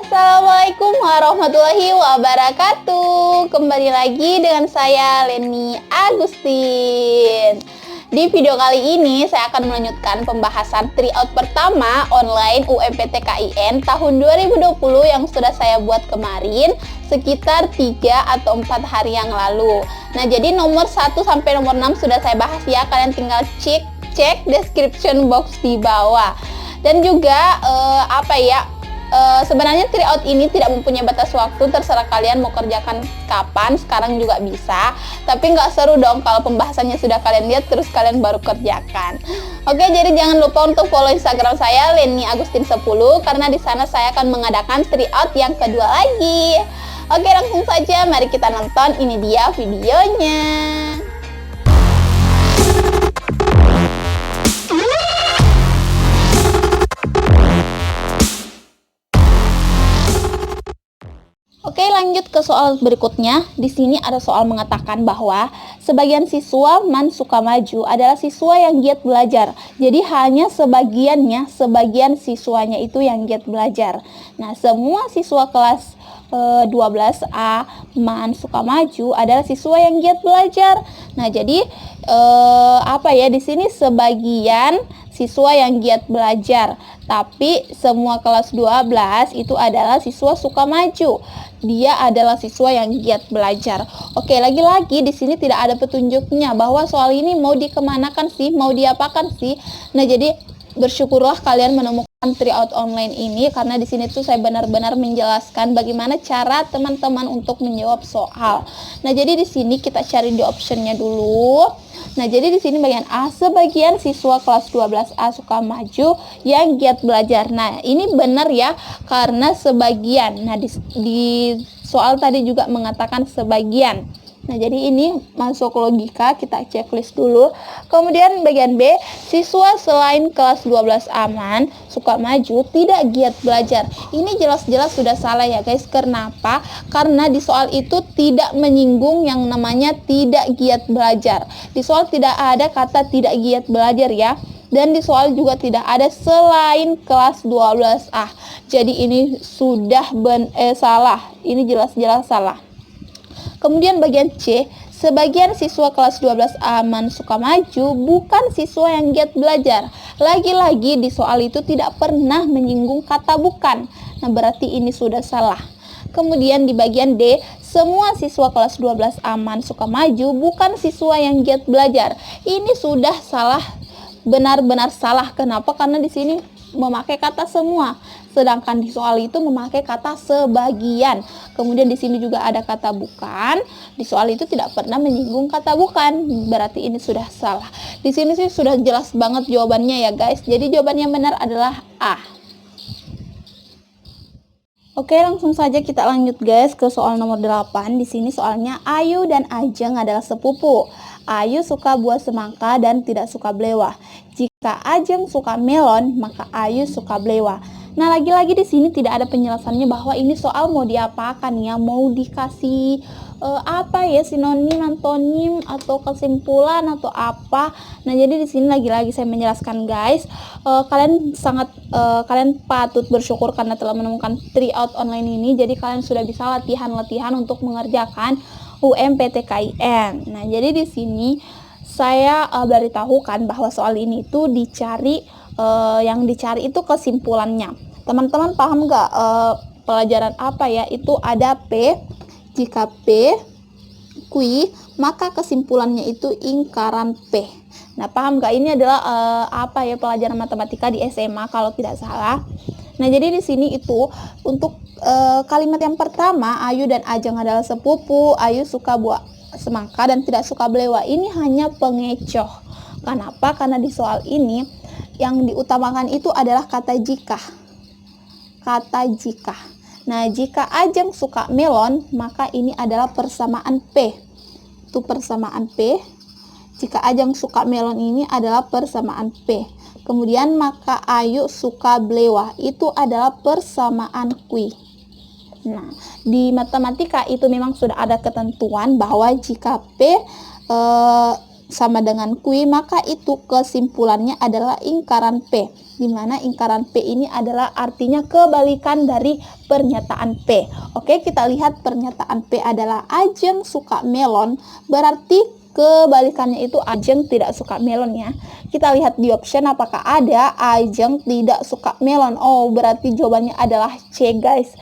Assalamualaikum warahmatullahi wabarakatuh. Kembali lagi dengan saya Leni Agustin. Di video kali ini saya akan melanjutkan pembahasan tryout pertama online UMPTKIN tahun 2020 yang sudah saya buat kemarin sekitar 3 atau 4 hari yang lalu. Nah, jadi nomor 1 sampai nomor 6 sudah saya bahas ya. Kalian tinggal cek description box di bawah. Dan juga sebenarnya tryout ini tidak mempunyai batas waktu, terserah kalian mau kerjakan kapan, sekarang juga bisa. Tapi nggak seru dong kalau pembahasannya sudah kalian lihat terus kalian baru kerjakan. Oke, jadi jangan lupa untuk follow Instagram saya Leni Agustin 10 karena di sana saya akan mengadakan tryout yang kedua lagi. Oke, langsung saja mari kita nonton, ini dia videonya. Oke, lanjut ke soal berikutnya. Di sini ada soal mengatakan bahwa sebagian siswa Man Sukamaju adalah siswa yang giat belajar. Jadi hanya sebagian siswanya itu yang giat belajar. Nah, semua siswa kelas 12A Man Sukamaju adalah siswa yang giat belajar. Nah, jadi di sini sebagian siswa yang giat belajar, tapi semua kelas 12 itu adalah siswa Sukamaju. Dia adalah siswa yang giat belajar. Oke, lagi-lagi di sini tidak ada petunjuknya bahwa soal ini mau dikemanakan sih, mau diapakan sih. Nah, jadi bersyukurlah kalian menemukan tryout online ini karena di sini tuh saya benar-benar menjelaskan bagaimana cara teman-teman untuk menjawab soal. Nah, jadi di sini kita cari di optionnya dulu. Nah, jadi di sini bagian A, sebagian siswa kelas 12A Sukamaju yang giat belajar. Nah, ini benar ya, karena sebagian. Nah, di soal tadi juga mengatakan sebagian. Nah, jadi ini masuk logika, kita checklist dulu. Kemudian bagian B, siswa selain kelas 12 aman, Sukamaju tidak giat belajar. Ini jelas-jelas sudah salah ya guys. Kenapa? Karena di soal itu tidak menyinggung yang namanya tidak giat belajar. Di soal tidak ada kata tidak giat belajar ya. Dan di soal juga tidak ada selain kelas 12A. Jadi ini sudah salah. Ini jelas-jelas salah. Kemudian bagian C, sebagian siswa kelas 12 aman Sukamaju bukan siswa yang giat belajar. Lagi-lagi di soal itu tidak pernah menyinggung kata bukan. Nah, berarti ini sudah salah. Kemudian di bagian D, semua siswa kelas 12 aman Sukamaju bukan siswa yang giat belajar. Ini sudah salah, benar-benar salah. Kenapa? Karena di sini memakai kata semua, sedangkan di soal itu memakai kata sebagian. Kemudian di sini juga ada kata bukan. Di soal itu tidak pernah menyinggung kata bukan. Berarti ini sudah salah. Di sini sih sudah jelas banget jawabannya ya guys. Jadi jawaban yang benar adalah A. Oke, langsung saja kita lanjut guys ke soal nomor 8. Di sini soalnya Ayu dan Ajeng adalah sepupu. Ayu suka buah semangka dan tidak suka belewah. Jika Ajeng suka melon, maka Ayu suka belewah. Nah, lagi-lagi di sini tidak ada penjelasannya bahwa ini soal mau diapakan ya, mau dikasih sinonim, antonim atau kesimpulan atau apa. Nah, jadi di sini lagi-lagi saya menjelaskan guys, kalian patut bersyukur karena telah menemukan tryout online ini. Jadi kalian sudah bisa latihan-latihan untuk mengerjakan UMPTKIN. Nah, jadi di sini saya beritahukan bahwa soal ini itu yang dicari itu kesimpulannya. Teman-teman paham nggak pelajaran apa ya? Itu ada P. Jika P Q, maka kesimpulannya itu ingkaran P. Nah, paham nggak? Ini adalah pelajaran matematika di SMA kalau tidak salah. Nah, jadi di sini itu untuk kalimat yang pertama, Ayu dan Ajeng adalah sepupu. Ayu suka buah semangka dan tidak suka belewah. Ini hanya pengecoh. Kenapa? Karena di soal ini yang diutamakan itu adalah kata jika. Kata jika. Nah, jika Ajeng suka melon, maka ini adalah persamaan P. Itu persamaan P. Jika Ajeng suka melon ini adalah persamaan P. Kemudian maka Ayu suka belewah. Itu adalah persamaan Q. Nah, di matematika itu memang sudah ada ketentuan bahwa jika P sama dengan Q, maka itu kesimpulannya adalah lingkaran P, di mana lingkaran P ini adalah artinya kebalikan dari pernyataan P. Oke, kita lihat pernyataan P adalah Ajeng suka melon, berarti kebalikannya itu Ajeng tidak suka melon ya. Kita lihat di option apakah ada Ajeng tidak suka melon. Oh, berarti jawabannya adalah C guys.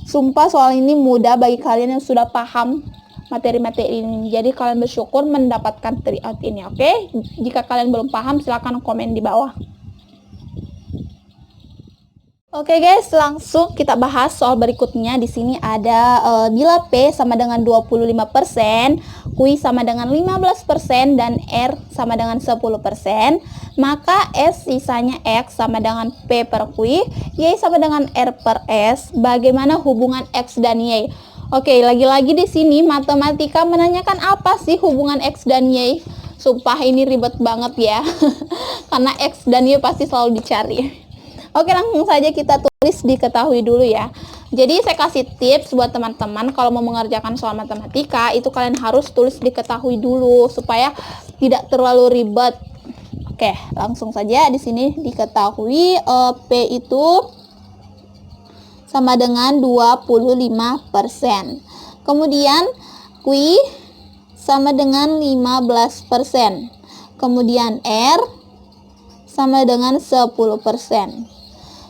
Sumpah soal ini mudah bagi kalian yang sudah paham materi-materi ini. Jadi kalian bersyukur mendapatkan tryout ini, oke? Jika kalian belum paham silahkan komen di bawah. Oke guys, langsung kita bahas soal berikutnya. Di sini ada bila P sama dengan 25%, Q sama dengan 15% dan R sama dengan 10%, maka S sisanya X sama dengan P per Q, Y sama dengan R per S. Bagaimana hubungan X dan Y? Oke, lagi-lagi di sini matematika menanyakan apa sih hubungan X dan Y. Sumpah ini ribet banget ya. Karena X dan Y pasti selalu dicari. Oke, langsung saja kita tulis diketahui dulu ya. Jadi saya kasih tips buat teman-teman kalau mau mengerjakan soal matematika itu kalian harus tulis diketahui dulu supaya tidak terlalu ribet. Oke, langsung saja di sini diketahui P itu sama dengan 25%. Kemudian Q sama dengan 15%. Kemudian R sama dengan 10%.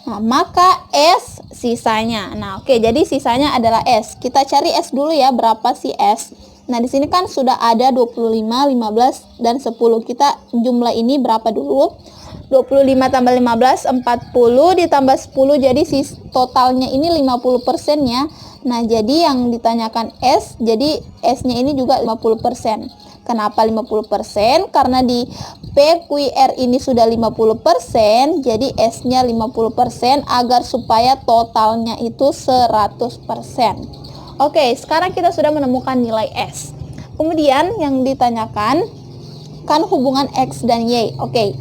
Nah, maka S sisanya. Nah, oke, jadi sisanya adalah S. Kita cari S dulu ya, berapa sih S? Nah, di sini kan sudah ada 25, 15 dan 10. Kita jumlah ini berapa dulu? 25 tambah 15 40 ditambah 10, jadi totalnya ini 50% ya. Nah, jadi yang ditanyakan S, jadi S-nya ini juga 50%. Kenapa 50%? Karena di PQR ini sudah 50%, jadi S-nya 50% agar supaya totalnya itu 100%. Oke, sekarang kita sudah menemukan nilai S. Kemudian yang ditanyakan kan hubungan X dan Y. Oke.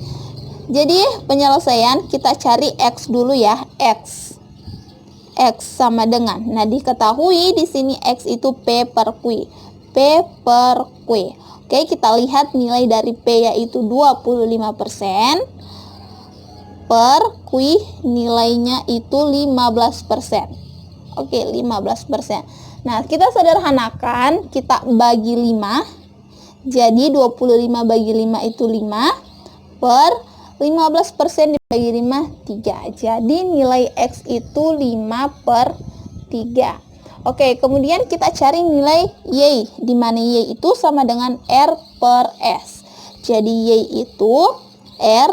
Jadi penyelesaian kita cari X dulu ya. X sama dengan. Nah, diketahui di sini X itu P per Q. P per Q. Oke, kita lihat nilai dari P yaitu 25% per Q nilainya itu 15%. Oke, 15%. Nah, kita sederhanakan, kita bagi 5. Jadi 25 bagi 5 itu 5 per 15% dibagi 5, 3. Jadi nilai X itu 5 per 3. Oke, kemudian kita cari nilai Y, di mana Y itu sama dengan R per S. Jadi Y itu R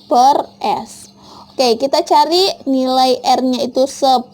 per S. Oke, kita cari nilai R-nya itu 10%.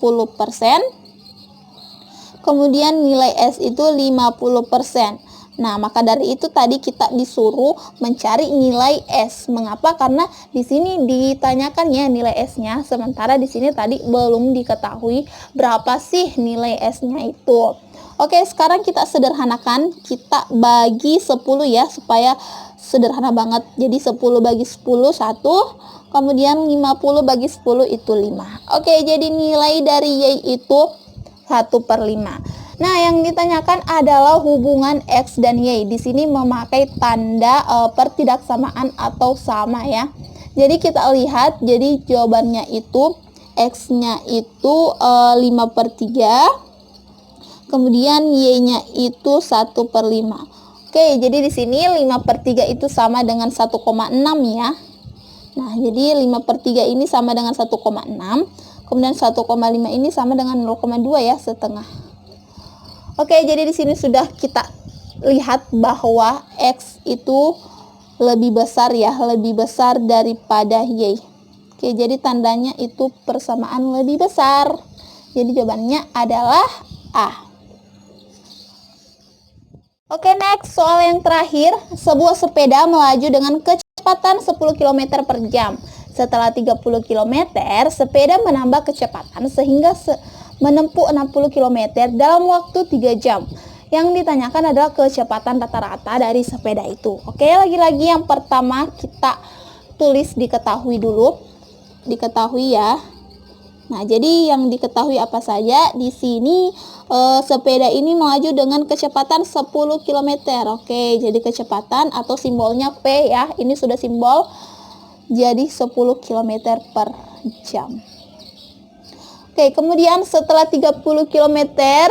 Kemudian nilai S itu 50%. Nah, maka dari itu tadi kita disuruh mencari nilai S. Mengapa? Karena di sini ditanyakan ya nilai S-nya, sementara di sini tadi belum diketahui berapa sih nilai S-nya itu. Oke, sekarang kita sederhanakan, kita bagi 10 ya supaya sederhana banget. Jadi 10 bagi 10 1, kemudian 50 bagi 10 itu 5. Oke, jadi nilai dari Y itu 1/5. Nah, yang ditanyakan adalah hubungan X dan Y. Di sini memakai tanda pertidaksamaan atau sama ya. Jadi kita lihat, jadi jawabannya itu X-nya itu 5/3. Kemudian Y-nya itu 1/5. Oke, jadi di sini 5/3 itu sama dengan 1,6 ya. Nah, jadi 5/3 ini sama dengan 1,6. Kemudian 1,5 ini sama dengan 0,2 ya, setengah. Oke, jadi di sini sudah kita lihat bahwa X itu lebih besar ya, lebih besar daripada Y. Oke, jadi tandanya itu persamaan lebih besar. Jadi jawabannya adalah A. Oke, next soal yang terakhir. Sebuah sepeda melaju dengan kecepatan 10 km per jam. Setelah 30 km, sepeda menambah kecepatan sehingga menempuh 60 km dalam waktu 3 jam. Yang ditanyakan adalah kecepatan rata-rata dari sepeda itu. Oke, lagi-lagi yang pertama kita tulis diketahui dulu. Diketahui ya. Nah, jadi yang diketahui apa saja di sini, sepeda ini melaju dengan kecepatan 10 km. Oke, jadi kecepatan atau simbolnya P ya. Ini sudah simbol, jadi 10 km per jam. Oke, kemudian setelah 30 km,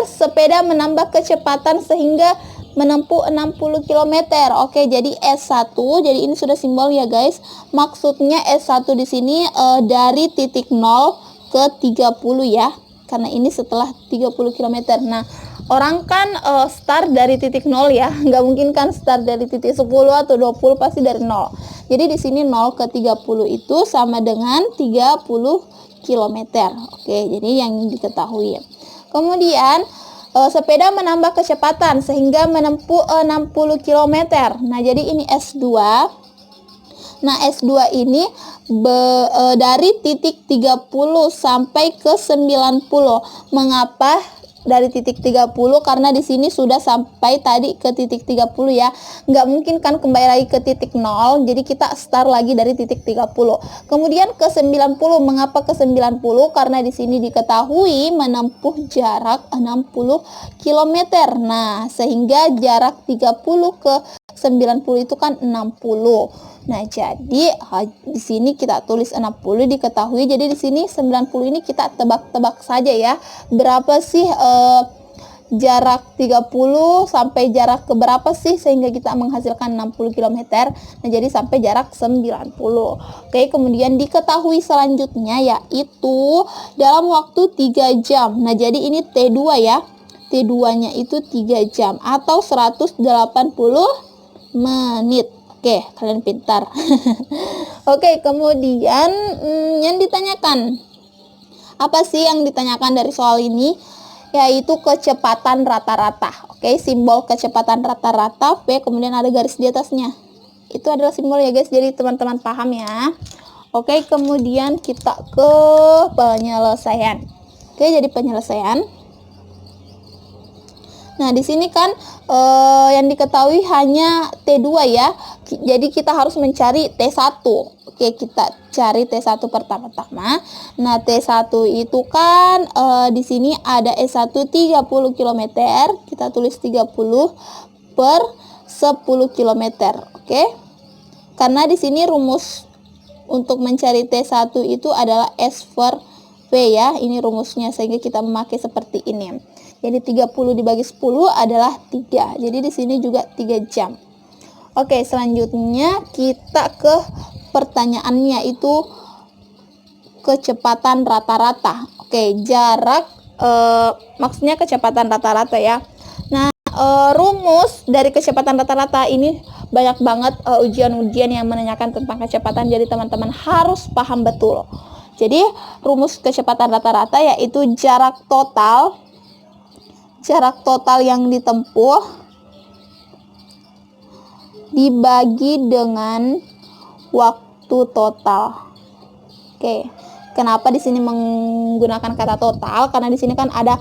sepeda menambah kecepatan sehingga menempuh 60 km. Oke, jadi S1. Jadi ini sudah simbol ya, guys. Maksudnya S1 di sini dari titik 0 ke 30 ya. Karena ini setelah 30 km. Nah, orang kan start dari titik 0 ya. Nggak mungkin kan start dari titik 10 atau 20, pasti dari 0. Jadi di sini 0 ke 30 itu sama dengan 30 km. Oke, jadi yang diketahui. Kemudian sepeda menambah kecepatan sehingga menempuh 60 km. Nah, jadi ini S2. Nah, S2 ini dari titik 30 sampai ke 90. Mengapa dari titik 30? Karena di sini sudah sampai tadi ke titik 30 ya. Nggak mungkin kan kembali lagi ke titik 0. Jadi kita start lagi dari titik 30. Kemudian ke 90. Mengapa ke 90? Karena di sini diketahui menempuh jarak 60 km. Nah, sehingga jarak 30 ke 90 itu kan 60. Nah, jadi di sini kita tulis 60 diketahui. Jadi di sini 90 ini kita tebak-tebak saja ya. Berapa sih jarak 30 sampai jarak ke berapa sih sehingga kita menghasilkan 60 km. Nah, jadi sampai jarak 90. Oke, kemudian diketahui selanjutnya yaitu dalam waktu 3 jam. Nah, jadi ini T2 ya. T2-nya itu 3 jam atau 180 menit. Oke, kalian pintar. Oke, kemudian yang ditanyakan. Apa sih yang ditanyakan dari soal ini? Yaitu kecepatan rata-rata. Oke, simbol kecepatan rata-rata V, kemudian ada garis di atasnya. Itu adalah simbol ya, guys. Jadi teman-teman paham ya. Oke, kemudian kita ke penyelesaian. Oke, jadi penyelesaian. Nah, di sini kan yang diketahui hanya T2 ya. Jadi kita harus mencari T1. Oke, kita cari T1 pertama-tama. Nah, T1 itu kan di sini ada S1 30 km. Kita tulis 30 per 10 km. Oke. Karena di sini rumus untuk mencari T1 itu adalah S per V ya. Ini rumusnya sehingga kita memakai seperti ini. Jadi 30 dibagi 10 adalah 3. Jadi di sini juga 3 jam. Oke, selanjutnya kita ke pertanyaannya itu kecepatan rata-rata. Oke, jarak maksudnya kecepatan rata-rata ya. Nah, rumus dari kecepatan rata-rata ini banyak banget ujian-ujian yang menanyakan tentang kecepatan. Jadi teman-teman harus paham betul. Jadi rumus kecepatan rata-rata yaitu jarak total yang ditempuh dibagi dengan waktu total. Oke, kenapa di sini menggunakan kata total? Karena di sini kan ada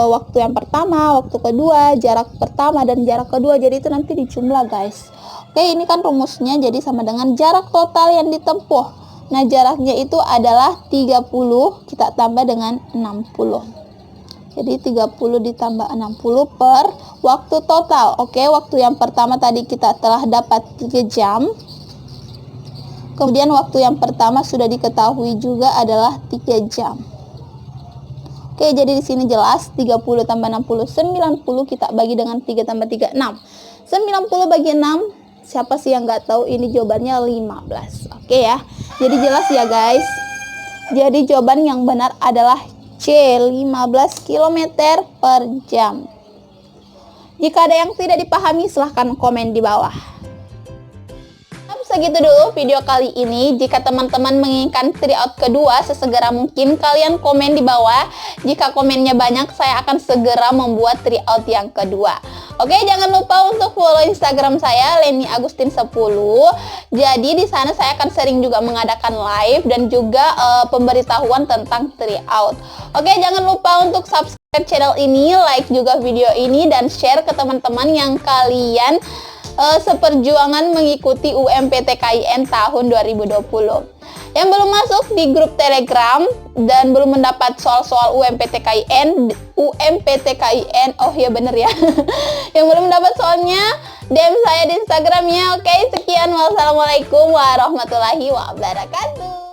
waktu yang pertama, waktu kedua, jarak pertama dan jarak kedua. Jadi itu nanti dijumlah, guys. Oke, ini kan rumusnya jadi sama dengan jarak total yang ditempuh. Nah, jaraknya itu adalah 30, kita tambah dengan 60. Jadi 30 ditambah 60 per waktu total. Oke, waktu yang pertama tadi kita telah dapat 3 jam. Kemudian waktu yang pertama sudah diketahui juga adalah 3 jam. Oke, jadi di sini jelas 30 tambah 60, 90. Kita bagi dengan 3 tambah 3, 6. 90 bagi 6, siapa sih yang nggak tahu? Ini jawabannya 15. Oke ya, jadi jelas ya, guys. Jadi jawaban yang benar adalah C, 15 km per jam. Jika ada yang tidak dipahami, silahkan komen di bawah. Segitu dulu video kali ini. Jika teman-teman menginginkan tryout kedua, sesegera mungkin kalian komen di bawah. Jika komennya banyak, saya akan segera membuat tryout yang kedua. Oke, jangan lupa untuk follow Instagram saya Leni Agustin 10. Jadi di sana saya akan sering juga mengadakan live dan juga pemberitahuan tentang tryout. Oke, jangan lupa untuk subscribe channel ini, like juga video ini dan share ke teman-teman yang kalian seperjuangan mengikuti UMPTKIN tahun 2020. Yang belum masuk di grup Telegram dan belum mendapat soal-soal UMPTKIN, oh ya bener ya. Yang belum mendapat soalnya, DM saya di Instagramnya. Oke, sekian. Wassalamualaikum warahmatullahi wabarakatuh.